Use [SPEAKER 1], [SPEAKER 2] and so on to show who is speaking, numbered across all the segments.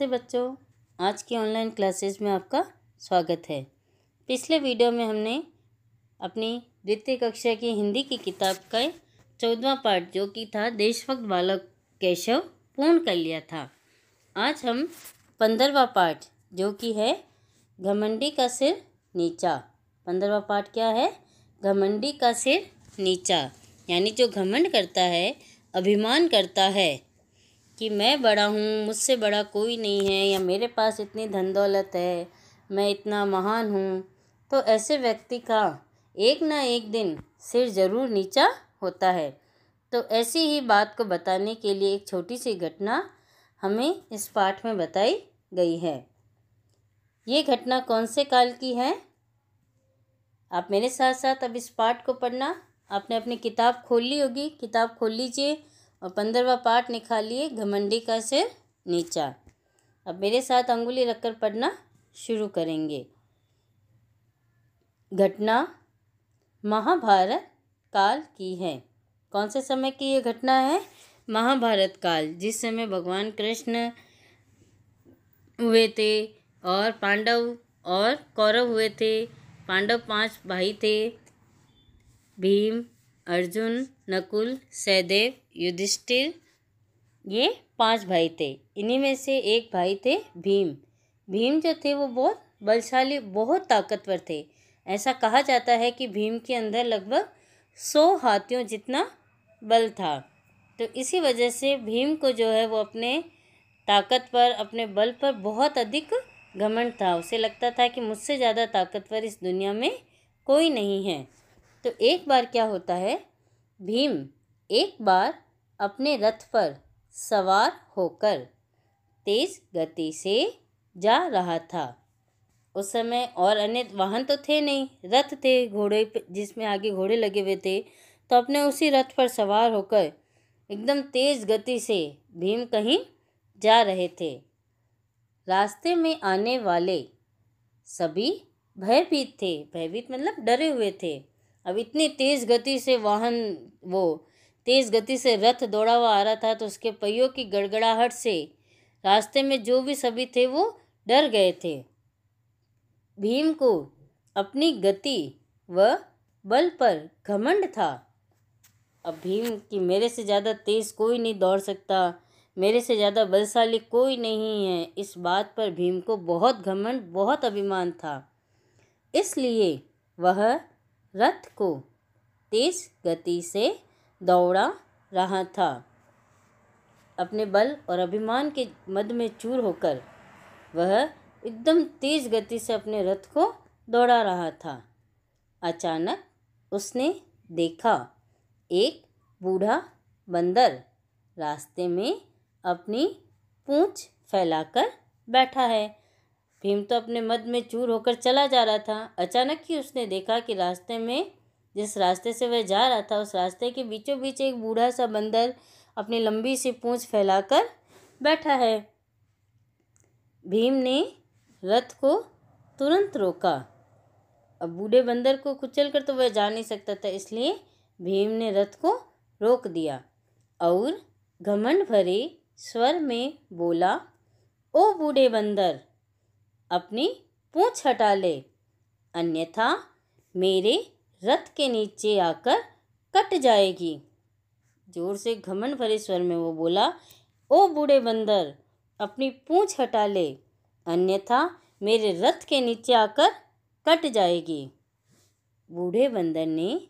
[SPEAKER 1] नमस्ते बच्चों, आज की ऑनलाइन क्लासेस में आपका स्वागत है। पिछले वीडियो में हमने अपनी द्वितीय कक्षा की हिंदी की किताब का 14वां पाठ जो कि था देशभक्त बालक केशव पूर्ण कर लिया था। आज हम 15वां पाठ जो कि है घमंडी का सिर नीचा। 15वां पाठ क्या है? घमंडी का सिर नीचा, यानी जो घमंड करता है, अभिमान करता है कि मैं बड़ा हूँ, मुझसे बड़ा कोई नहीं है, या मेरे पास इतनी धन दौलत है, मैं इतना महान हूँ, तो ऐसे व्यक्ति का एक ना एक दिन सिर ज़रूर नीचा होता है। तो ऐसी ही बात को बताने के लिए एक छोटी सी घटना हमें इस पाठ में बताई गई है। ये घटना कौन से काल की है? आप मेरे साथ साथ अब इस पाठ को पढ़ना। आपने अपनी किताब खोल ली होगी, किताब खोल लीजिए और 15वां पाठ निकालिए, घमंडी का सिर नीचा। अब मेरे साथ अंगुली रखकर पढ़ना शुरू करेंगे। घटना महाभारत काल की है। कौन से समय की ये घटना है? महाभारत काल, जिस समय भगवान कृष्ण हुए थे और पांडव और कौरव हुए थे। पांडव 5 भाई थे, भीम, अर्जुन, नकुल, सहदेव, युधिष्ठिर, ये 5 भाई थे। इन्हीं में से एक भाई थे भीम। भीम जो थे वो बहुत बलशाली, बहुत ताकतवर थे। ऐसा कहा जाता है कि भीम के अंदर लगभग 100 हाथियों जितना बल था। तो इसी वजह से भीम को जो है वो अपने ताकत पर, अपने बल पर बहुत अधिक घमंड था। उसे लगता था कि मुझसे ज़्यादा ताकतवर इस दुनिया में कोई नहीं है। तो एक बार क्या होता है, भीम एक बार अपने रथ पर सवार होकर तेज गति से जा रहा था। उस समय और अन्य वाहन तो थे नहीं, रथ थे, घोड़े जिसमें आगे घोड़े लगे हुए थे। तो अपने उसी रथ पर सवार होकर एकदम तेज गति से भीम कहीं जा रहे थे। रास्ते में आने वाले सभी भयभीत थे। भयभीत मतलब डरे हुए थे। अब इतनी तेज़ गति से वाहन, वो तेज़ गति से रथ दौड़ा हुआ आ रहा था, तो उसके पहियों की गड़गड़ाहट से रास्ते में जो भी सभी थे वो डर गए थे। भीम को अपनी गति व बल पर घमंड था। अब भीम की मेरे से ज़्यादा तेज़ कोई नहीं दौड़ सकता, मेरे से ज़्यादा बलशाली कोई नहीं है, इस बात पर भीम को बहुत घमंड, बहुत अभिमान था। इसलिए वह रथ को तेज गति से दौड़ा रहा था। अपने बल और अभिमान के मद में चूर होकर वह एकदम तेज गति से अपने रथ को दौड़ा रहा था। अचानक उसने देखा एक बूढ़ा बंदर रास्ते में अपनी पूंछ फैलाकर बैठा है। भीम तो अपने मद में चूर होकर चला जा रहा था। अचानक ही उसने देखा कि रास्ते में, जिस रास्ते से वह जा रहा था, उस रास्ते के बीचों बीच एक बूढ़ा सा बंदर अपनी लंबी सी पूंछ फैलाकर बैठा है। भीम ने रथ को तुरंत रोका। अब बूढ़े बंदर को कुचल कर तो वह जा नहीं सकता था, इसलिए भीम ने रथ को रोक दिया और घमंड भरे स्वर में बोला, ओ बूढ़े बंदर, अपनी पूंछ हटा ले, अन्यथा मेरे रथ के नीचे आकर कट जाएगी। जोर से घमंड भरे स्वर में वो बोला, ओ बूढ़े बंदर, अपनी पूंछ हटा ले, अन्यथा मेरे रथ के नीचे आकर कट जाएगी। बूढ़े बंदर ने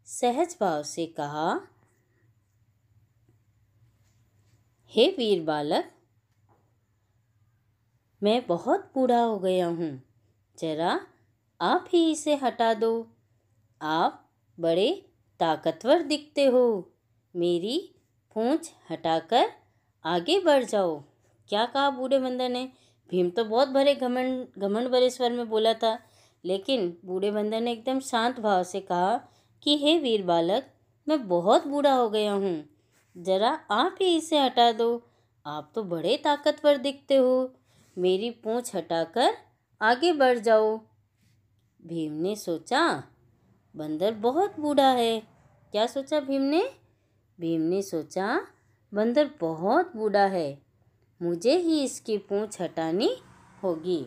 [SPEAKER 1] सहज भाव से कहा, हे वीर बालक, मैं बहुत बूढ़ा हो गया हूँ, जरा आप ही इसे हटा दो। आप बड़े ताकतवर दिखते हो, मेरी पूंछ हटाकर आगे बढ़ जाओ। क्या कहा बूढ़े बंदर ने? भीम तो बहुत घमंड भरे स्वर में बोला था, लेकिन बूढ़े बंदर ने एकदम शांत भाव से कहा कि हे वीर बालक, मैं बहुत बूढ़ा हो गया हूँ, जरा आप ही इसे हटा दो। आप तो बड़े ताकतवर दिखते हो, मेरी पूंछ हटाकर आगे बढ़ जाओ। भीम ने सोचा, बंदर बहुत बूढ़ा है। क्या सोचा भीम ने? भीम ने सोचा, बंदर बहुत बूढ़ा है, मुझे ही इसकी पूंछ हटानी होगी।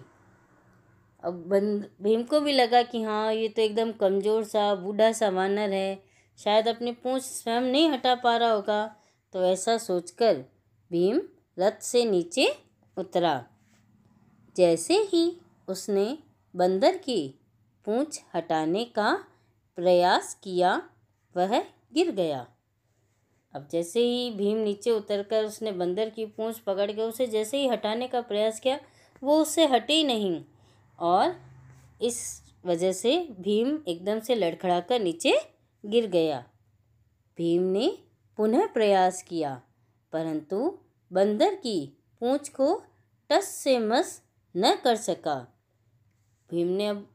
[SPEAKER 1] अब भीम को भी लगा कि हाँ, ये तो एकदम कमज़ोर सा बूढ़ा सा वानर है, शायद अपनी पूंछ स्वयं नहीं हटा पा रहा होगा। तो ऐसा सोचकर भीम रथ से नीचे उतरा। जैसे ही उसने बंदर की पूंछ हटाने का प्रयास किया, वह गिर गया। अब जैसे ही भीम नीचे उतरकर उसने बंदर की पूंछ पकड़ के उसे जैसे ही हटाने का प्रयास किया, वो उससे हटे ही नहीं और इस वजह से भीम एकदम से लड़खड़ाकर नीचे गिर गया। भीम ने पुनः प्रयास किया, परंतु बंदर की पूंछ को टस से मस न कर सका। भीम ने अब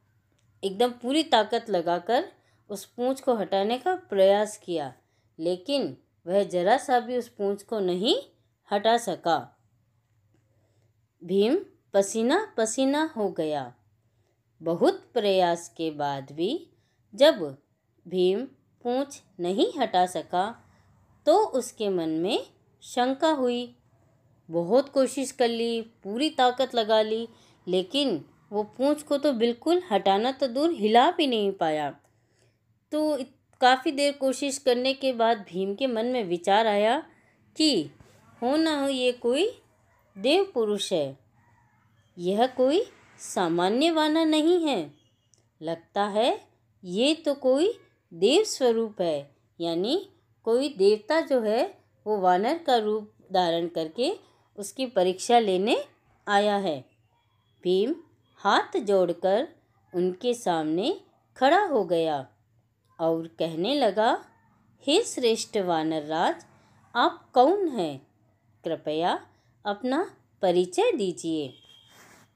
[SPEAKER 1] एकदम पूरी ताकत लगाकर उस पूंछ को हटाने का प्रयास किया, लेकिन वह जरा सा भी उस पूंछ को नहीं हटा सका। भीम पसीना पसीना हो गया। बहुत प्रयास के बाद भी जब भीम पूंछ नहीं हटा सका, तो उसके मन में शंका हुई। बहुत कोशिश कर ली, पूरी ताकत लगा ली, लेकिन वो पूंछ को तो बिल्कुल हटाना तो दूर, हिला भी नहीं पाया। तो काफ़ी देर कोशिश करने के बाद भीम के मन में विचार आया कि हो ना हो ये कोई देव पुरुष है, यह कोई सामान्य वानर नहीं है। लगता है ये तो कोई देव स्वरूप है, यानी कोई देवता जो है वो वानर का रूप धारण करके उसकी परीक्षा लेने आया है। भीम हाथ जोड़कर उनके सामने खड़ा हो गया और कहने लगा, हे श्रेष्ठ वानर राज, आप कौन हैं? कृपया अपना परिचय दीजिए।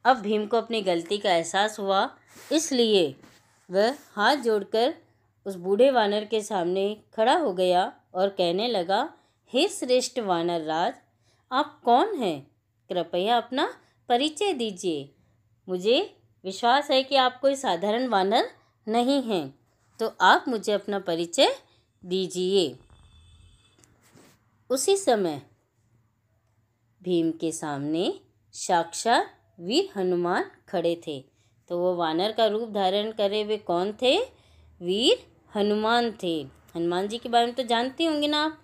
[SPEAKER 1] अब भीम को अपनी गलती का एहसास हुआ, इसलिए वह हाथ जोड़कर उस बूढ़े वानर के सामने खड़ा हो गया और कहने लगा, हे श्रेष्ठ वानर राज, आप कौन हैं? कृपया अपना परिचय दीजिए। मुझे विश्वास है कि आप कोई साधारण वानर नहीं हैं, तो आप मुझे अपना परिचय दीजिए। उसी समय भीम के सामने साक्षात वीर हनुमान खड़े थे। तो वो वानर का रूप धारण करे हुए कौन थे? वीर हनुमान थे। हनुमान जी के बारे में तो जानती होंगी ना आप,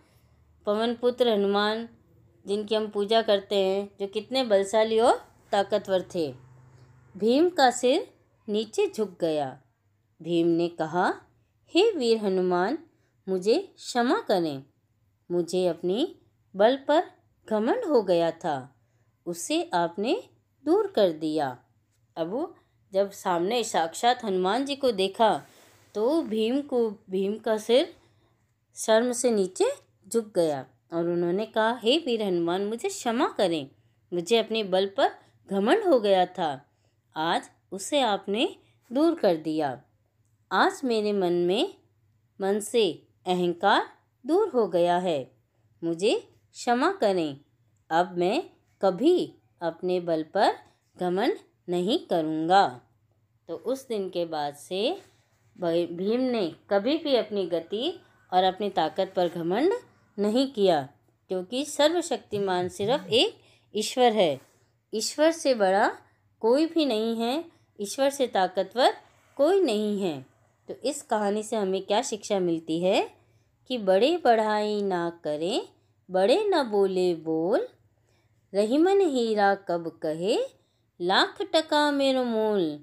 [SPEAKER 1] पवन पुत्र हनुमान, जिनकी हम पूजा करते हैं, जो कितने बलशाली और ताकतवर थे। भीम का सिर नीचे झुक गया। भीम ने कहा, हे वीर हनुमान, मुझे क्षमा करें। मुझे अपनी बल पर घमंड हो गया था, उसे आपने दूर कर दिया। अब जब सामने साक्षात हनुमान जी को देखा, तो भीम का सिर शर्म से नीचे झुक गया और उन्होंने कहा, हे वीर हनुमान, मुझे क्षमा करें। मुझे अपने बल पर घमंड हो गया था, आज उसे आपने दूर कर दिया। आज मेरे मन से अहंकार दूर हो गया है, मुझे क्षमा करें। अब मैं कभी अपने बल पर घमंड नहीं करूँगा। तो उस दिन के बाद से भीम ने कभी भी अपनी गति और अपनी ताकत पर घमंड नहीं किया, क्योंकि सर्वशक्तिमान सिर्फ एक ईश्वर है। ईश्वर से बड़ा कोई भी नहीं है, ईश्वर से ताकतवर कोई नहीं है। तो इस कहानी से हमें क्या शिक्षा मिलती है कि बड़े बढ़ाई ना करें, बड़े न बोले बोल, रहीमन हीरा कब कहे, लाख टका मेरो मोल।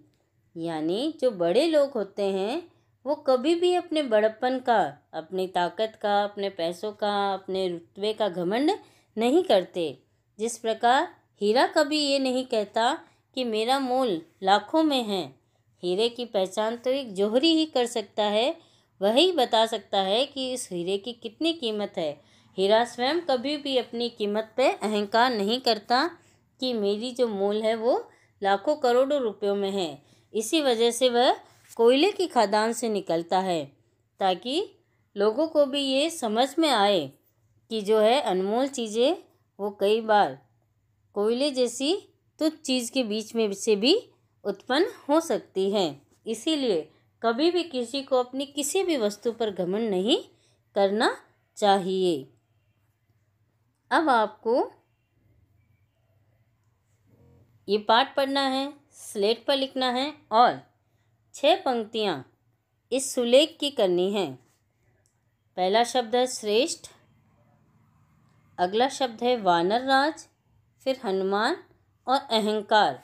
[SPEAKER 1] यानी जो बड़े लोग होते हैं वो कभी भी अपने बड़प्पन का, अपनी ताकत का, अपने पैसों का, अपने रुतबे का घमंड नहीं करते। जिस प्रकार हीरा कभी ये नहीं कहता कि मेरा मोल लाखों में है। हीरे की पहचान तो एक जौहरी ही कर सकता है, वही बता सकता है कि इस हीरे की कितनी कीमत है। हीरा स्वयं कभी भी अपनी कीमत पे अहंकार नहीं करता कि मेरी जो मोल है वो लाखों करोड़ों रुपयों में है। इसी वजह से वह कोयले की खदान से निकलता है, ताकि लोगों को भी ये समझ में आए कि जो है अनमोल चीज़ें वो कई बार कोयले जैसी तुच्छ चीज़ के बीच में से भी उत्पन्न हो सकती हैं। इसीलिए कभी भी किसी को अपनी किसी भी वस्तु पर घमंड नहीं करना चाहिए। अब आपको ये पाठ पढ़ना है, स्लेट पर लिखना है और 6 पंक्तियाँ इस सुलेख की करनी है। पहला शब्द है श्रेष्ठ, अगला शब्द है वानर राज, फिर हनुमान और अहंकार।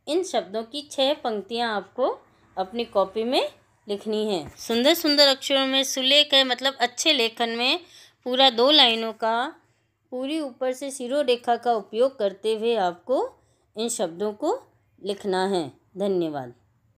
[SPEAKER 1] इन शब्दों की 6 पंक्तियाँ आपको अपनी कॉपी में लिखनी है। सुंदर सुंदर अक्षरों में सुलेख है, मतलब अच्छे लेखन में पूरा 2 लाइनों का पूरी ऊपर से शिरोरेखा का उपयोग करते हुए आपको इन शब्दों को लिखना है। धन्यवाद।